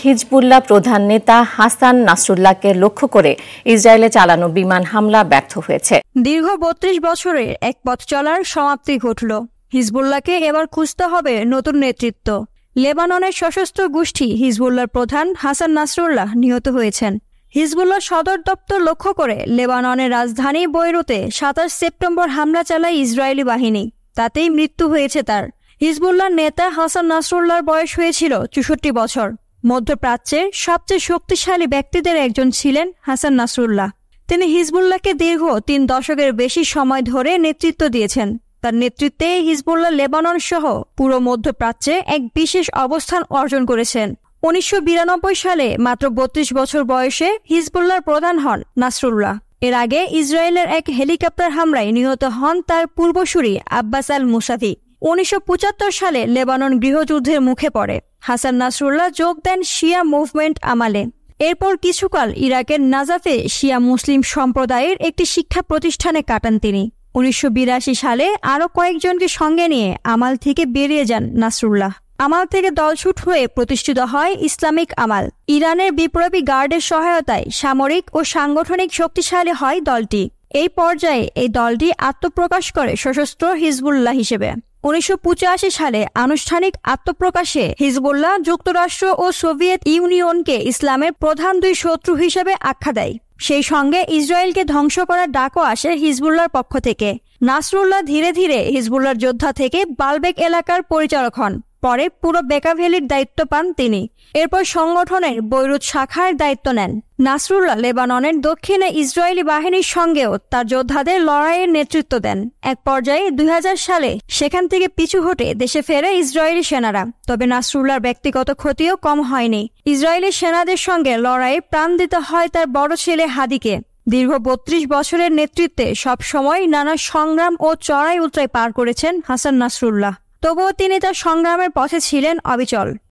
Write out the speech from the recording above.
Hezbollah প্রধান নেতা হাসান নাসরুল্লাহকে লক্ষ্য করে ইসরায়েলে চালানো বিমান হামলা ব্যর্থ হয়েছে। দীর্ঘ ৩২ বছরের এক পথ চলার সমাপ্তি ঘটল। হিজবুল্লাহকে এবার খুঁজতে হবে নতুন নেতৃত্ব। লেবাননের সশস্ত্র গোষ্ঠী হিজবুল্লাহর প্রধান হাসান নাসরুল্লাহ নিহত হয়েছেন। হিজবুল্লাহ সদর দপ্তর লক্ষ্য করে লেবাননের রাজধানী বৈরুতে ২৭ সেপ্টেম্বর হামলা চালায় ইসরায়েলি বাহিনী। তাতেই মৃত্যু হয়েছে তার। হিজবুল্লাহর নেতা হাসান নাসরুল্লাহর বয়স হয়েছিল ৬৪ বছর। মধ্যপ্রাচ্যের সবচেয়ে শক্তিশালী ব্যক্তিদের একজন ছিলেন হাসান নাসরুল্লাহ। তিনি হিজবুল্লাহকে দীর্ঘ ৩ দশকের বেশি সময় ধরে নেতৃত্ব দিয়েছেন। তার নেতৃত্বে হিজবুল্লাহ লেবানন সহ পুরো মধ্যপ্রাচ্যে এক বিশেষ অবস্থান অর্জন করেছেন। ১৯৯২ সালে মাত্র ৩২ বছর বয়সে হিজবুল্লাহর প্রধান হন নাসরুল্লাহ। এর আগে ইসরায়েলের এক হেলিকপ্টার হামলায় নিহত হন তার পূর্বসূরি আব্বাস আল মুসাভি। ১৯৭৫ সালে লেবানন গৃহযুদ্ধের মুখে পড়ে। হাসান নাসরুল্লাহ যোগ দেন শিয়া মুভমেন্ট আমালে। এরপর কিছুকাল ইরাকের নাজাফে শিয়া মুসলিম সম্প্রদায়ের একটি শিক্ষা প্রতিষ্ঠানে কাটান তিনি। ১৯৮২ সালে আরও কয়েকজনকে সঙ্গে নিয়ে আমাল থেকে বেরিয়ে যান নাসরুল্লাহ। আমাল থেকে দলছুট হয়ে প্রতিষ্ঠিত হয় ইসলামিক আমাল। ইরানের বিপ্লবী গার্ডের সহায়তায় সামরিক ও সাংগঠনিক শক্তিশালী হয় দলটি। এই পর্যায়ে এই দলটি আত্মপ্রকাশ করে সশস্ত্র হিজবুল্লাহ হিসেবে। ১৯৮৫ সালে আনুষ্ঠানিক আত্মপ্রকাশে হিজবুল্লাহ যুক্তরাষ্ট্র ও সোভিয়েত ইউনিয়নকে ইসলামের প্রধান ২ শত্রু হিসেবে আখ্যা দেয়। সেই সঙ্গে ইসরায়েলকে ধ্বংস করার ডাকও আসে হিজবুল্লাহর পক্ষ থেকে। নাসরুল্লাহ ধীরে ধীরে হিজবুল্লাহর যোদ্ধা থেকে বালবেক এলাকার পরিচালক হন। পরে পুরো বেকা ভ্যালির দায়িত্ব পান তিনি। এরপর সংগঠনের বৈরুত শাখার দায়িত্ব নেন। নাসরুল্লাহ লেবাননের দক্ষিণে ইসরায়েলি বাহিনীর সঙ্গেও তার যোদ্ধাদের লড়াইয়ের নেতৃত্ব দেন। এক পর্যায়ে ২০০০ সালে সেখান থেকে পিছু হটে দেশে ফেরে ইসরায়েলি সেনারা। তবে নাসরুল্লাহর ব্যক্তিগত ক্ষতিও কম হয়নি। ইসরায়েলি সেনাদের সঙ্গে লড়াইয়ে প্রাণ দিতে হয় তার বড় ছেলে হাদিকে। দীর্ঘ ৩২ বছরের নেতৃত্বে সবসময় নানা সংগ্রাম ও চড়াই উতরাই পার করেছেন হাসান নাসরুল্লাহ। তবুও তিনি তার সংগ্রামের পথে ছিলেন অবিচল।